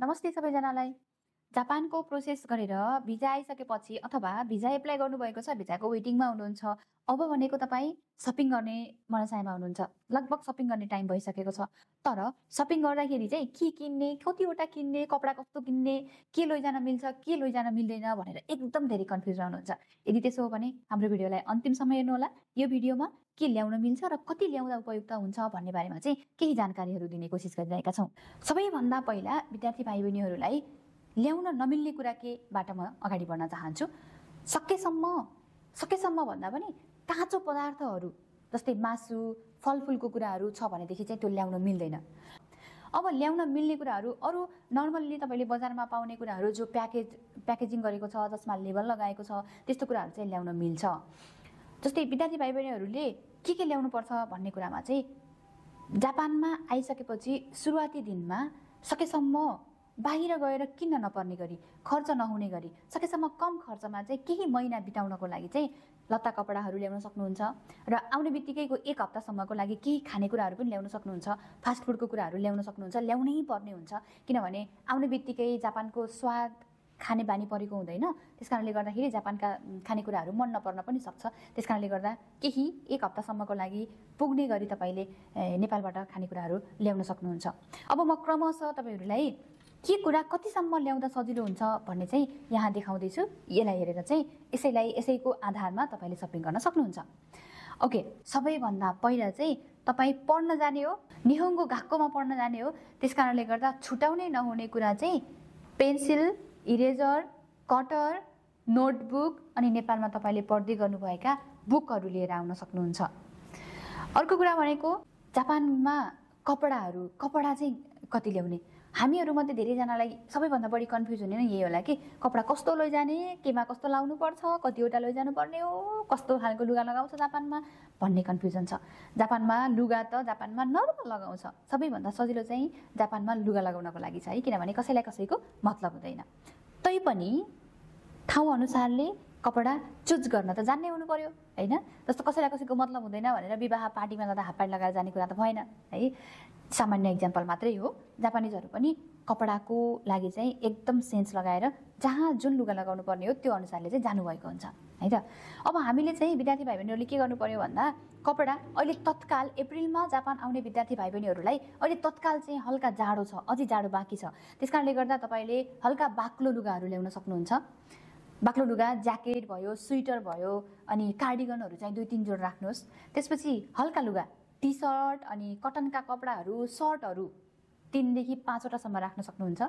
नमस्ते सबैजनालाई। जापानको प्रोसेस गरेर भिजा आइसकेपछि अथवा भिजा एप्लाई गर्नुभएको छ, भिजाको वेटिङमा हुनुहुन्छ, अब भनेको तपाईँ सपिङ गर्ने मनसायमा हुनुहुन्छ। लगभग सपिङ गर्ने टाइम भइसकेको छ। तर सपिङ गर्दाखेरि चाहिँ के किन्ने, कतिवटा किन्ने, कपडा कस्तो किन्ने, के लैजान मिल्छ, के लैजान मिल्दैन भनेर एकदम धेरै कन्फ्युज रहनुहुन्छ। यदि त्यसो हो भने हाम्रो भिडियोलाई अन्तिमसम्म हेर्नुहोला। यो भिडियोमा के ल्याउन मिल्छ र कति ल्याउँदा उपयुक्त हुन्छ भन्ने बारेमा चाहिँ केही जानकारीहरू दिने कोसिस गरिरहेका छौँ। सबैभन्दा पहिला विद्यार्थी भाइ बहिनीहरूलाई ल्याउन नमिल्ने कुरा केबाट म अगाडि बढ्न चाहन्छु। सकेसम्म भन्दा पनि काँचो पदार्थहरू जस्तै मासु, फलफुलको कुराहरू छ भनेदेखि चाहिँ त्यो ल्याउन मिल्दैन। अब ल्याउन मिल्ने कुराहरू अरू नर्मल्ली तपाईँले बजारमा पाउने कुराहरू जो प्याकेजिङ गरेको छ, जसमा लेबल लगाएको छ, त्यस्तो कुराहरू चाहिँ ल्याउन मिल्छ। जस्तै विद्यार्थी भाइ बहिनीहरूले के ल्याउनुपर्छ भन्ने कुरामा चाहिँ जापानमा आइसकेपछि सुरुवाती दिनमा सकेसम्म बाहिर गएर किन्न नपर्ने गरी, खर्च नहुने गरी, सकेसम्म कम खर्चमा चाहिँ केही महिना बिताउनको लागि चाहिँ लत्ता कपडाहरू ल्याउन सक्नुहुन्छ र आउने बित्तिकैको एक हप्तासम्मको लागि केही खानेकुराहरू पनि ल्याउन सक्नुहुन्छ। फास्ट फुडको कुराहरू ल्याउन सक्नुहुन्छ, ल्याउनै पर्ने हुन्छ। किनभने आउने बित्तिकै जापानको स्वाद खाने बानी परेको हुँदैन। त्यसकारणले गर्दाखेरि जापानका खानेकुराहरू मन नपर्न पनि सक्छ। त्यसकारणले गर्दा केही एक हप्तासम्मको लागि पुग्ने गरी तपाईँले नेपालबाट खानेकुराहरू ल्याउन सक्नुहुन्छ। अब म क्रमशः तपाईँहरूलाई के कुरा कतिसम्म ल्याउँदा सजिलो हुन्छ भन्ने चाहिँ यहाँ देखाउँदैछु। यसलाई हेरेर चाहिँ यसैको आधारमा तपाईँले सपिङ गर्न सक्नुहुन्छ। ओके, सबैभन्दा पहिला चाहिँ तपाईँ पढ्न जाने हो, निहोङ्गो गाक्कोमा पढ्न जाने हो। त्यसकारणले गर्दा छुटाउनै नहुने कुरा चाहिँ पेन्सिल, इरेजर, कटर, नोटबुक अनि नेपालमा तपाईँले पढ्दै गर्नुभएका बुकहरू लिएर आउन सक्नुहुन्छ। अर्को कुरा भनेको जापानमा कपडा चाहिँ कति ल्याउने। हामीहरूमध्ये धेरैजनालाई सबैभन्दा बढी कन्फ्युज हुने नै यही होला कि कपडा कस्तो लैजाने, केमा कस्तो लाउनुपर्छ, कतिवटा लैजानु पर्ने हो, कस्तो खालको लुगा लगाउँछ जापानमा भन्ने कन्फ्युजन छ। जापानमा लुगा त जापानमा नर्मल लगाउँछ। सबैभन्दा सजिलो चाहिँ जापानमा लुगा लगाउनको लागि छ है, किनभने कसैलाई कसैको मतलब हुँदैन। तैपनि ठाउँअनुसारले कपडा चुज गर्न त जान्ने हुनु पर्यो हैन। जस्तो कसैलाई कसैको मतलब हुँदैन भनेर विवाह पार्टीमा जाँदा हाफ प्यान्ट लगाएर जाने कुरा त भएन है। सामान्य इक्जाम्पल मात्रै हो। जापानिजहरू पनि कपडाको लागि चाहिँ एकदम सेन्स लगाएर जहाँ जुन लुगा लगाउनु पर्ने हो त्यो अनुसारले चाहिँ जानुभएको हुन्छ है त। अब हामीले चाहिँ विद्यार्थी भाइ बहिनीहरूले के गर्नु पर्यो भन्दा कपडा अहिले तत्काल अप्रिलमा जापान आउने विद्यार्थी भाइ बहिनीहरूलाई अहिले तत्काल चाहिँ हल्का जाडो छ, अझै जाडो बाँकी छ। त्यसकारणले गर्दा तपाईँले हल्का बाक्लो लुगाहरू ल्याउन सक्नुहुन्छ। बाक्लो लुगा, ज्याकेट भयो, स्वेटर भयो अनि कार्डिगनहरू चाहिँ 2-3 जोड राख्नुहोस्। त्यसपछि हल्का लुगा, टी सर्ट अनि कटनका कपडाहरू, सर्टहरू 3 देखि 5 वटासम्म राख्न सक्नुहुन्छ।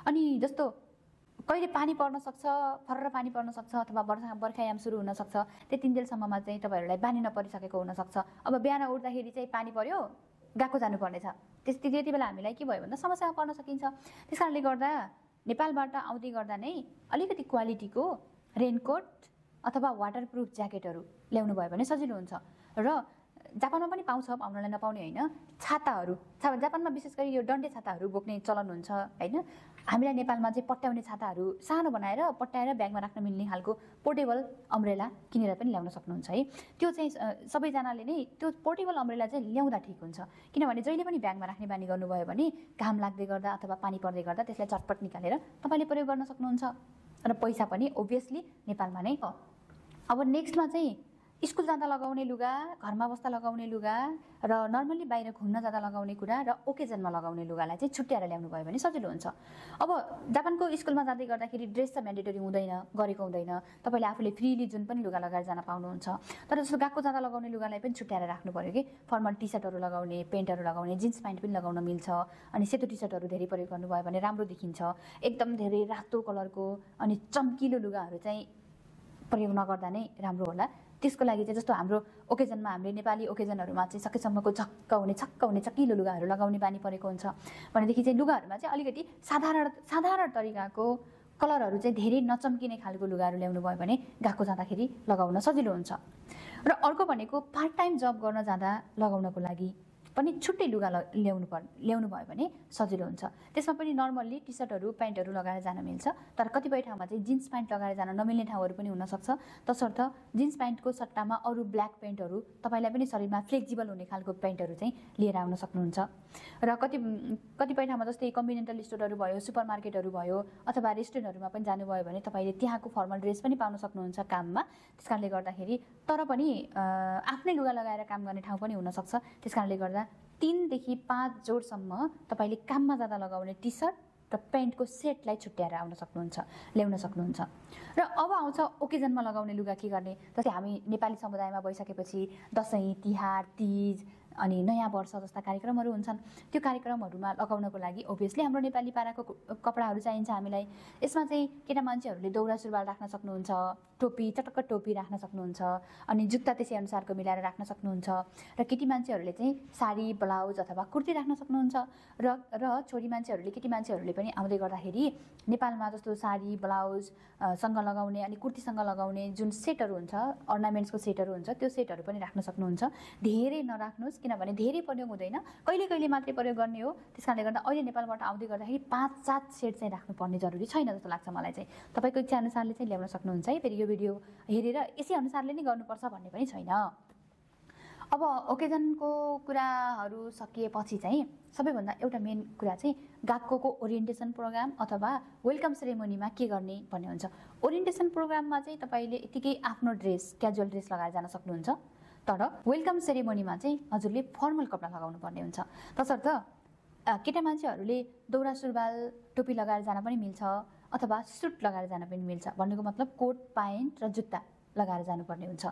अनि जस्तो कहिले पानी पर्न सक्छ, फर्र पानी पर्न सक्छ अथवा बर्खायाम सुरु हुन सक्छ, त्यो 3 दिनसम्ममा चाहिँ तपाईँहरूलाई बानी नपरिसकेको हुनसक्छ। अब बिहान उठ्दाखेरि चाहिँ पानी पर्यो, गएको जानुपर्ने छ, त्यति बेला हामीलाई के भयो भन्दा समस्यामा पर्न सकिन्छ। त्यसकारणले गर्दा नेपालबाट आउँदै गर्दा नै अलिकति क्वालिटीको रेनकोट अथवा वाटरप्रुफ ज्याकेटहरू ल्याउनु भयो भने सजिलो हुन्छ। र जापानमा पनि पाउनलाई नपाउने होइन, छाताहरू जापानमा विशेष गरी यो डन्डे छाताहरू बोक्ने चलन हुन्छ होइन। हामीलाई नेपालमा चाहिँ पट्याउने छाताहरू सानो बनाएर पट्याएर ब्यागमा राख्न मिल्ने खालको पोर्टेबल अम्ब्रेला किनेर पनि ल्याउन सक्नुहुन्छ है। त्यो चाहिँ सबैजनाले नै त्यो पोर्टेबल अम्ब्रेला चाहिँ ल्याउँदा ठिक हुन्छ। किनभने जहिले पनि ब्यागमा राख्ने बानी गर्नुभयो भने घाम लाग्दै गर्दा अथवा पानी पर्दै गर्दा त्यसलाई चटपट निकालेर तपाईँले प्रयोग गर्न सक्नुहुन्छ र पैसा पनि ओभियसली नेपालमा नै। अब नेक्स्टमा चाहिँ स्कुल जाँदा लगाउने लुगा, घरमा बस्दा लगाउने लुगा र नर्मल्ली बाहिर घुम्न जाँदा लगाउने कुरा र ओकेजनमा लगाउने लुगालाई चाहिँ छुट्याएर ल्याउनु भयो भने सजिलो हुन्छ। अब जापानको स्कुलमा जाँदै गर्दाखेरि ड्रेस त म्यान्डेटरी गरेको हुँदैन। तपाईँले आफूले फ्रीली जुन पनि लुगा लगाएर जान पाउनुहुन्छ। तर जस्तो गएको जाँदा लगाउने लुगालाई पनि छुट्याएर राख्नु पर्यो कि फर्मल टी सर्टहरू लगाउने, पेन्टहरू लगाउने, जिन्स प्यान्ट पनि लगाउन मिल्छ। अनि सेतो टी सर्टहरू धेरै प्रयोग गर्नुभयो भने राम्रो देखिन्छ। एकदम धेरै रातो कलरको अनि चम्किलो लुगाहरू चाहिँ प्रयोग नगर्दा नै राम्रो होला। त्यसको लागि चाहिँ जस्तो हाम्रो ओकेजनमा, हामीले नेपाली ओकेजनहरूमा चाहिँ सकेसम्मको छक्क हुने चकिलो लुगाहरू लगाउने बानी परेको हुन्छ भनेदेखि चाहिँ लुगाहरूमा चाहिँ अलिकति साधारण तरिकाको कलरहरू चाहिँ धेरै नचम्किने खालको लुगाहरू ल्याउनु भयो भने गएको जाँदाखेरि लगाउन सजिलो हुन्छ। र अर्को भनेको पार्ट टाइम जब गर्न जाँदा लगाउनको लागि पनि छुट्टै लुगा ल्याउनु भयो भने सजिलो हुन्छ। त्यसमा पनि नर्मल्ली टी सर्टहरू प्यान्टहरू लगाएर जान मिल्छ, तर कतिपय ठाउँमा चाहिँ जिन्स प्यान्ट लगाएर जान नमिल्ने ठाउँहरू पनि हुनसक्छ। तसर्थ जिन्स प्यान्टको सट्टामा अरू ब्ल्याक प्यान्टहरू तपाईँलाई पनि शरीरमा फ्लेक्जिबल हुने खालको प्यान्टहरू चाहिँ लिएर आउन सक्नुहुन्छ। र कतिपय ठाउँमा जस्तै कन्भिनियन्टल स्टोरहरू भयो, सुपर मार्केटहरू भयो, अथवा रेस्टुरेन्टहरूमा पनि जानुभयो भने तपाईँले त्यहाँको फर्मल ड्रेस पनि पाउन सक्नुहुन्छ काममा। त्यस कारणले गर्दाखेरि तर पनि आफ्नै लुगा लगाएर काम गर्ने ठाउँ पनि हुनसक्छ। त्यस कारणले गर्दा 3 देखि 5 जोडसम्म तपाईँले काममा जाँदा लगाउने टी सर्ट र प्यान्टको सेटलाई छुट्याएर ल्याउन सक्नुहुन्छ। र अब आउँछ ओकेजनमा लगाउने लुगा के गर्ने। जस्तै हामी नेपाली समुदायमा भइसकेपछि दसैँ, तिहार, तीज अनि नयाँ वर्ष जस्ता कार्यक्रमहरू हुन्छन्। त्यो कार्यक्रमहरूमा लगाउनको लागि ओभियसली हाम्रो नेपाली पाराको कपडाहरू चाहिन्छ हामीलाई। यसमा चाहिँ केटा मान्छेहरूले दौरा सुरुवाल राख्न सक्नुहुन्छ, टोपी चटक्क टोपी राख्न सक्नुहुन्छ, अनि जुत्ता त्यसै अनुसारको मिलाएर राख्न सक्नुहुन्छ। र केटी मान्छेहरूले चाहिँ साडी, ब्लाउज अथवा कुर्ती राख्न सक्नुहुन्छ। र छोरी मान्छेहरूले, केटी मान्छेहरूले पनि आउँदै गर्दाखेरि नेपालमा जस्तो साडी, ब्लाउज सँग लगाउने अनि कुर्तीसँग लगाउने जुन सेटहरू हुन्छ, अर्नामेन्ट्सको सेटहरू हुन्छ, त्यो सेटहरू पनि राख्न सक्नुहुन्छ। धेरै नराख्नुहोस्, किनभने धेरै प्रयोग हुँदैन, कहिले कहिले मात्रै प्रयोग गर्ने हो। त्यस कारणले गर्दा अहिले नेपालबाट आउँदै गर्दाखेरि 5-7 सेट चाहिँ राख्नुपर्ने जरुरी छैन जस्तो लाग्छ मलाई चाहिँ। तपाईँको इच्छा अनुसारले चाहिँ ल्याउन सक्नुहुन्छ है। फेरि यो भिडियो हेरेर यसै अनुसारले नै गर्नुपर्छ भन्ने पनि छैन। अब ओकेजनको कुराहरू सकिएपछि चाहिँ सबैभन्दा एउटा मेन कुरा चाहिँ गएकोको ओरिएन्टेसन प्रोग्राम अथवा वेलकम सेरेमोनीमा के गर्ने भन्ने हुन्छ। ओरिएन्टेसन प्रोग्राममा चाहिँ तपाईँले यतिकै आफ्नो ड्रेस, क्याजुअल ड्रेस लगाएर जान सक्नुहुन्छ, तर वेलकम सेरेमोनीमा चाहिँ हजुरले फर्मल कपडा लगाउनु पर्ने हुन्छ। तसर्थ केटा मान्छेहरूले दौरा सुरुवाल, टोपी लगाएर जान पनि मिल्छ, अथवा सुट लगाएर जान पनि मिल्छ। भन्नुको मतलब कोट, प्यान्ट र जुत्ता लगाएर जानुपर्ने हुन्छ।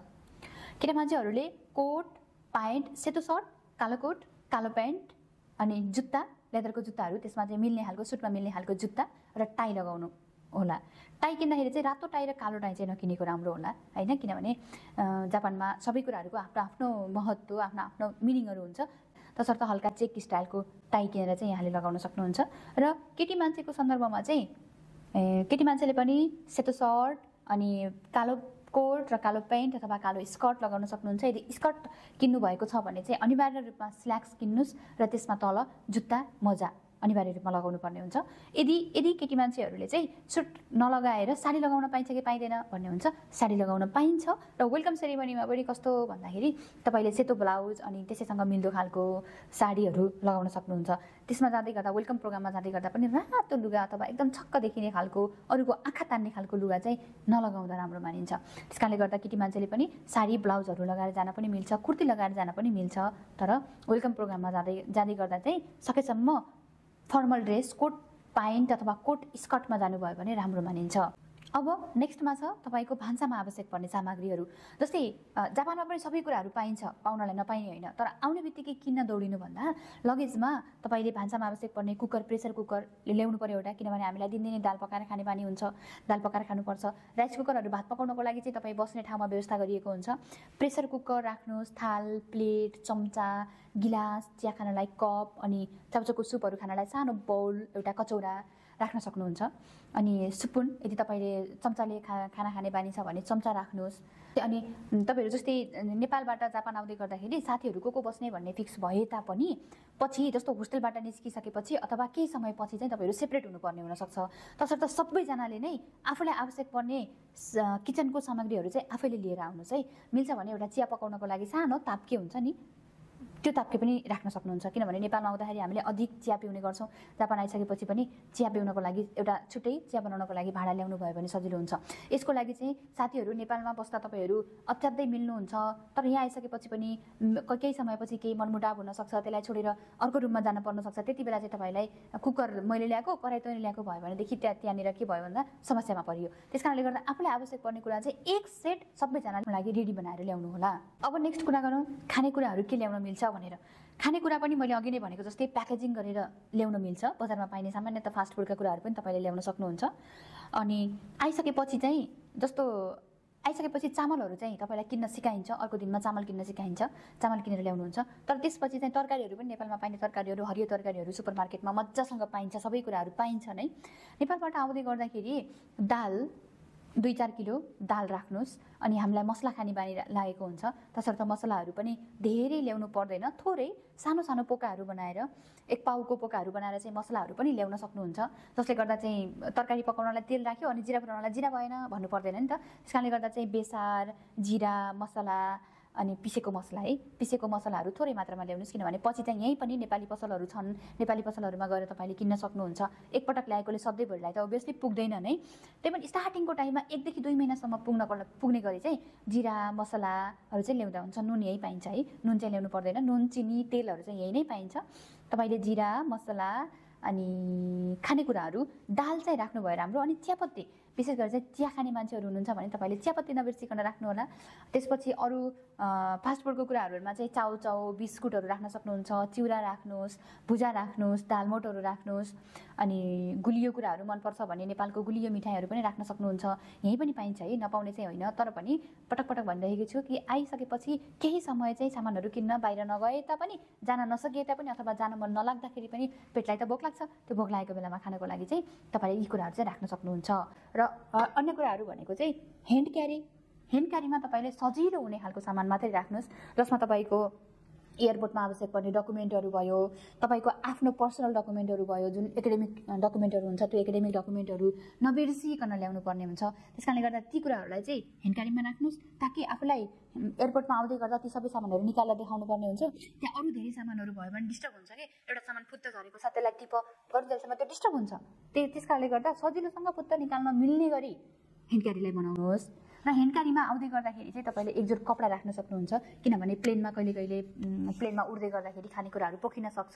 केटा मान्छेहरूले कोट, प्यान्ट, सेतो सर्ट, कालो कोट, कालो प्यान्ट अनि जुत्ता, लेदरको जुत्ताहरू, त्यसमा चाहिँ मिल्ने खालको, सुटमा मिल्ने खालको जुत्ता र टाई लगाउनु होला। टाई किन्दाखेरि चाहिँ रातो टाई र कालो टाई चाहिँ नकिनेको राम्रो होला हैन, किनभने जापानमा सबै कुराहरूको आफ्नो आफ्नो महत्त्व, आफ्नो आफ्नो मिनिङहरू हुन्छ। तसर्थ हल्का चेक स्टाइलको टाई किनेर चाहिँ यहाँले लगाउन सक्नुहुन्छ। र केटी मान्छेको सन्दर्भमा चाहिँ केटी मान्छेले पनि सेतो सर्ट अनि कालो कोट र कालो प्यान्ट अथवा कालो स्कर्ट लगाउन सक्नुहुन्छ। यदि स्कर्ट किन्नु भएको छ भने चाहिँ अनिवार्य रूपमा स्ल्याक्स किन्नुस् र त्यसमा तल जुत्ता, मोजा अनिवार्य रूपमा लगाउनु पर्ने हुन्छ। यदि केटी मान्छेहरूले चाहिँ सुट नलगाएर साडी लगाउन पाइन्छ कि पाइँदैन भन्ने हुन्छ, साडी लगाउन पाइन्छ। र वेलकम सेरेमनीमा पनि कस्तो भन्दाखेरि तपाईँले सेतो ब्लाउज अनि त्यसैसँग मिल्दो खालको साडीहरू लगाउन सक्नुहुन्छ। त्यसमा जाँदै गर्दा, वेलकम प्रोग्राममा जाँदै गर्दा पनि रातो लुगा अथवा एकदम छक्क देखिने खालको, अरूको आँखा तान्ने खालको लुगा चाहिँ नलगाउँदा राम्रो मानिन्छ। त्यस कारणले गर्दा केटी मान्छेले पनि साडी, ब्लाउजहरू लगाएर जान पनि मिल्छ, कुर्ती लगाएर जान पनि मिल्छ। तर वेलकम प्रोग्राममा जाँदै गर्दा चाहिँ सकेसम्म फर्मल ड्रेस, कोट प्यान्ट अथवा कोट स्कर्टमा जानुभयो भने राम्रो मानिन्छ। अब नेक्स्टमा छ तपाईँको भान्सामा आवश्यक पर्ने सामग्रीहरू। जस्तै जापानमा पनि सबै कुराहरू पाइन्छ, पाउनलाई नपाइने होइन, तर आउने बित्तिकै किन्न दौडिनुभन्दा लगेजमा तपाईँले भान्सामा आवश्यक पर्ने कुकर, प्रेसर कुकर ल्याउनु पर्यो एउटा, किनभने हामीलाई दिनदिनै दाल पकाएर खाने बानी हुन्छ, दाल पकाएर खानुपर्छ। राइस कुकरहरू भात पकाउनको लागि चाहिँ तपाईँ बस्ने ठाउँमा व्यवस्था गरिएको हुन्छ। प्रेसर कुकर राख्नुहोस्, थाल, प्लेट, चम्चा, गिलास, चिया खानलाई कप अनि चाउचाउको सुपहरू खानलाई सानो बाउल, एउटा कचौरा राख्न सक्नुहुन्छ। अनि सुपुन, यदि तपाईँले चम्चाले खाना खाने बानी छ भने चम्चा राख्नुहोस्। अनि तपाईँहरू जस्तै नेपालबाट जापान आउँदै गर्दाखेरि साथीहरू को बस्ने भन्ने फिक्स भए तापनि पछि जस्तो होस्टेलबाट निस्किसकेपछि अथवा केही समयपछि चाहिँ तपाईँहरू सेपरेट हुनुपर्ने हुनसक्छ। तसर्थ सबैजनाले नै आफूलाई आवश्यक पर्ने किचनको सामग्रीहरू चाहिँ आफैले लिएर आउनुहोस् है। मिल्छ भने एउटा चिया पकाउनको लागि सानो ताप्के हुन्छ नि, त्यो ताप्के पनि राख्न सक्नुहुन्छ, किनभने नेपालमा आउँदाखेरि हामीले अधिक चिया पिउने गर्छौँ। जापान आइसकेपछि पनि चिया पिउनको लागि एउटा छुट्टै चिया बनाउनको लागि भाडा ल्याउनु भयो भने सजिलो हुन्छ। यसको लागि चाहिँ साथीहरू नेपालमा बस्दा तपाईँहरू अत्याधिक मिल्नुहुन्छ, तर यहाँ आइसकेपछि पनि केही समयपछि केही मनमुटाव हुनसक्छ, त्यसलाई छोडेर अर्को रुममा जान पर्न सक्छ। त्यति बेला चाहिँ तपाईँलाई कुकर मैले ल्याएको, कराई तैँले ल्याएको भयो भनेदेखि त्यहाँनिर के भयो भन्दा समस्यामा परियो। त्यस कारणले गर्दा आफूलाई आवश्यक पर्ने कुरा चाहिँ एक सेट सबैजनाको लागि रेडी बनाएर ल्याउनु होला। अब नेक्स्ट कुरा गरौँ खानेकुराहरू के ल्याउन मिल्छ भनेर। खानेकुरा पनि मैले अघि नै भनेको जस्तै प्याकेजिङ गरेर ल्याउन मिल्छ। बजारमा पाइने सामान्यतः फास्ट फुडका कुराहरू पनि तपाईँले ल्याउन सक्नुहुन्छ। अनि आइसकेपछि चाहिँ जस्तो आइसकेपछि चामलहरू चाहिँ तपाईँलाई किन्न सिकाइन्छ, अर्को दिनमा चामल किन्न सिकाइन्छ, चामल किनेर ल्याउनुहुन्छ। तर त्यसपछि चाहिँ तरकारीहरू पनि नेपालमा पाइने तरकारीहरू, हरियो तरकारीहरू सुपर मार्केटमा मजासँग पाइन्छ, सबै कुराहरू पाइन्छ नै। नेपालबाट आउँदै गर्दाखेरि दाल, 2-4 किलो दाल राख्नुहोस् अनि हामीलाई मसला खाने बानी लागेको हुन्छ तसर्थ मसलाहरू पनि धेरै ल्याउनु पर्दैन, थोरै सानो सानो पोकाहरू बनाएर 1 पाउको पोकाहरू बनाएर चाहिँ मसलाहरू पनि ल्याउन सक्नुहुन्छ, जसले गर्दा चाहिँ तरकारी पकाउनलाई तेल राख्यो अनि जिरा बनाउनलाई जिरा भएन भन्नु पर्दैन नि त। त्यसकारणले गर्दा चाहिँ बेसार, जिरा, मसला अनि पिसेको मसला है, पिसेको मसलाहरू थोरै मात्रामा ल्याउनुहोस्, किनभने पछि चाहिँ यहीँ पनि नेपाली पसलहरू छन्, नेपाली पसलहरूमा गएर तपाईँले किन्न सक्नुहुन्छ। एकपटक ल्याएकोले सधैँभरिलाई त अभियसली पुग्दैन नै, त्यही पनि स्टार्टिङको टाइममा 1 देखि 2 महिनासम्म पुग्ने गरी चाहिँ जिरा मसलाहरू चाहिँ ल्याउँदा हुन्छ। नुन यहीँ पाइन्छ है, नुन चाहिँ ल्याउनु पर्दैन, नुन चिनी तेलहरू चाहिँ यहीँ नै पाइन्छ। तपाईँले जिरा मसला अनि खानेकुराहरू दाल चाहिँ राख्नुभयो राम्रो। अनि चियापत्ती, विशेष गरी चाहिँ चिया खाने मान्छेहरू हुनुहुन्छ भने तपाईँले चियापत्ती नबिर्सिकन राख्नु होला। त्यसपछि अरू फास्टफुडको कुराहरूमा चाहिँ चाउचाउ बिस्कुटहरू राख्न सक्नुहुन्छ, चिउरा राख्नुहोस्, भुजा राख्नुहोस्, दालमोटहरू राख्नुहोस्। अनि गुलियो कुराहरू मनपर्छ भने नेपालको गुलियो मिठाईहरू पनि राख्न सक्नुहुन्छ, यहीँ पनि पाइन्छ है, नपाउने चाहिँ होइन। तर पनि पटक पटक भनिरहेको छु कि आइसकेपछि केही समय चाहिँ सामानहरू किन्न बाहिर नगए तापनि, जान नसके तापनि अथवा जान मन नलाग्दाखेरि पनि पेटलाई त भोक लाग्छ, त्यो भोक लागेको बेलामा खानको लागि चाहिँ तपाईँले यी कुराहरू चाहिँ राख्न सक्नुहुन्छ। र अन्य कुराहरू भनेको चाहिँ ह्यान्ड क्यारी, ह्यान्ड क्यारीमा तपाईँले सजिलो हुने खालको सामान मात्रै राख्नुहोस्, जसमा तपाईँको एयरपोर्टमा आवश्यक पर्ने डकुमेन्टहरू भयो, तपाईँको आफ्नो पर्सनल डकुमेन्टहरू भयो, जुन एकाडेमिक डकुमेन्टहरू हुन्छ त्यो एकाडेमिक डकुमेन्टहरू नबिर्सिकन ल्याउनु पर्ने हुन्छ। त्यसकारणले गर्दा ती कुराहरूलाई चाहिँ ह्यान्ड क्यारीमा राख्नुहोस्, ताकि आफूलाई एयरपोर्टमा आउँदै गर्दा ती सबै सामानहरू निकालेर देखाउनु पर्ने हुन्छ। त्यहाँ अरू धेरै सामानहरू भयो भने डिस्टर्ब हुन्छ कि, एउटा सामान फुत्त झरेको छ त्यसलाई टिप गर्नुजेलसम्म त्यो डिस्टर्ब हुन्छ। त्यस कारणले गर्दा सजिलोसँग फुत्त निकाल्न मिल्ने गरी ह्यान्ड क्यारीलाई बनाउनुहोस्। र ह्यान्ड क्यारीमा आउँदै गर्दाखेरि चाहिँ तपाईँले एकजोड कपडा राख्न सक्नुहुन्छ, किनभने प्लेनमा कहिले प्लेनमा उड्दै गर्दाखेरि खानेकुराहरू पोखिन सक्छ,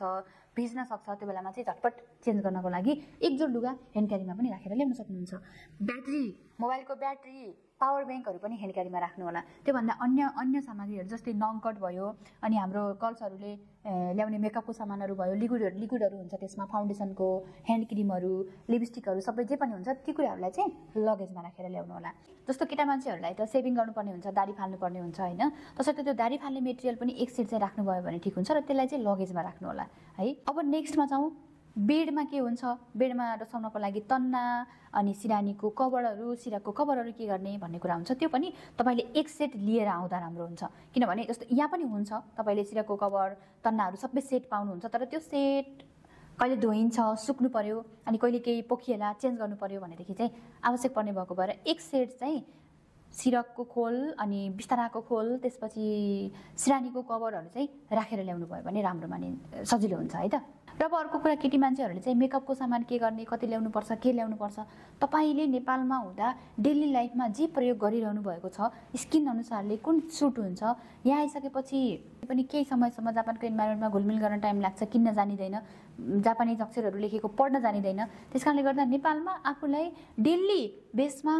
भिज्न सक्छ, त्यो बेलामा चाहिँ झटपट चेन्ज गर्नको लागि एकजोड लुगा ह्यान्ड क्यारीमा पनि राखेर ल्याउन सक्नुहुन्छ। ब्याट्री, मोबाइलको ब्याट्री, पावर ब्याङ्कहरू पनि ह्यान्ड क्यारीमा राख्नु होला। त्योभन्दा अन्य सामग्रीहरू जस्तै नङकट भयो, अनि हाम्रो गर्ल्सहरूले ल्याउने मेकअपको सामानहरू भयो, लिक्विडहरू हुन्छ त्यसमा, फाउन्डेसनको, ह्यान्ड क्रिमहरू, लिपस्टिकहरू सबै जे पनि हुन्छ ती कुराहरूलाई चाहिँ लगेजमा राखेर ल्याउनु होला। जस्तो केटा मान्छेहरूलाई त सेभिङ गर्नुपर्ने हुन्छ, दाढी फाल्नुपर्ने हुन्छ होइन, तसर्थ त्यो दाढी फाल्ने मेटेरियल पनि एक सेट चाहिँ राख्नुभयो भने ठिक हुन्छ र त्यसलाई चाहिँ लगेजमा राख्नु होला है। अब नेक्स्टमा जाउँ, बेडमा के हुन्छ, बेडमा डसाउनको लागि तन्ना अनि सिरानीको कभरहरू, सिराको कभरहरू के गर्ने भन्ने कुरा हुन्छ। त्यो पनि तपाईँले एक सेट लिएर आउँदा राम्रो हुन्छ, किनभने जस्तो यहाँ पनि हुन्छ तपाईँले सिराको कभर तन्नाहरू सबै सेट पाउनुहुन्छ, तर त्यो सेट कहिले धोइन्छ, सुक्नु पर्यो, अनि कहिले केही पोखिएला चेन्ज गर्नु पर्यो भनेदेखि चाहिँ आवश्यक पर्ने भएको भएर एक सेट चाहिँ सिरकको खोल अनि बिस्ताराको खोल त्यसपछि सिरानीको कभरहरू चाहिँ राखेर ल्याउनु भयो भने राम्रो सजिलो हुन्छ है त। र अब अर्को कुरा, केटी मान्छेहरूले चाहिँ मेकअपको सामान के गर्ने, कति ल्याउनुपर्छ, के ल्याउनुपर्छ, तपाईँले नेपालमा हुँदा डेली लाइफमा जे प्रयोग गरिरहनु भएको छ, स्किन अनुसारले कुन सुट हुन्छ, यहाँ आइसकेपछि पनि केही समयसम्म जापानको इन्भाइरोमेन्टमा घुलमिल गर्न टाइम लाग्छ, किन्न जानिँदैन, जापानिज अक्षरहरू लेखेको पढ्न जानिँदैन। त्यस कारणले गर्दा नेपालमा आफूलाई डेली बेसमा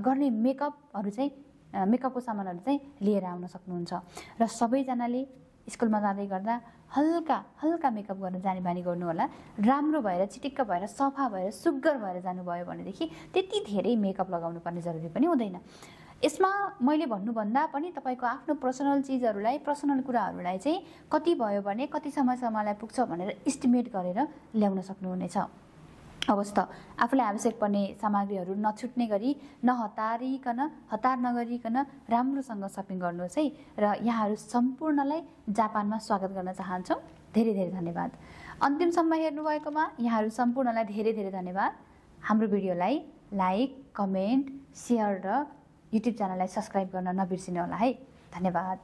गर्ने मेकअपहरू चाहिँ मेकअपको सामानहरू चाहिँ लिएर आउन सक्नुहुन्छ। र सबैजनाले स्कुलमा जाँदै गर्दा हल्का मेकअप गर्न जाने बानी गर्नु होला। राम्रो भएर चिटिक्क भएर सफा भएर सुग्घर भएर जानुभयो भनेदेखि त्यति धेरै मेकअप लगाउनु पर्ने जरुरी पनि हुँदैन। यसमा मैले भन्नुभन्दा पनि तपाईँको आफ्नो पर्सनल चिजहरूलाई, पर्सनल कुराहरूलाई चाहिँ कति भयो भने कति समयसम्मलाई पुग्छ भनेर इस्टिमेट गरेर ल्याउन सक्नुहुनेछ। हवस् त, आफूलाई आवश्यक पर्ने सामग्रीहरू नछुट्ने गरी हतार नगरिकन राम्रोसँग सपिङ गर्नुहोस् है। र यहाँहरू सम्पूर्णलाई जापानमा स्वागत गर्न चाहन्छौँ। धेरै धेरै धन्यवाद। अन्तिमसम्म हेर्नुभएकोमा यहाँहरू सम्पूर्णलाई धेरै धेरै धन्यवाद। हाम्रो भिडियोलाई लाइक, कमेन्ट, सेयर र युट्युब च्यानललाई सब्सक्राइब गर्न नबिर्सिनु होला है। धन्यवाद।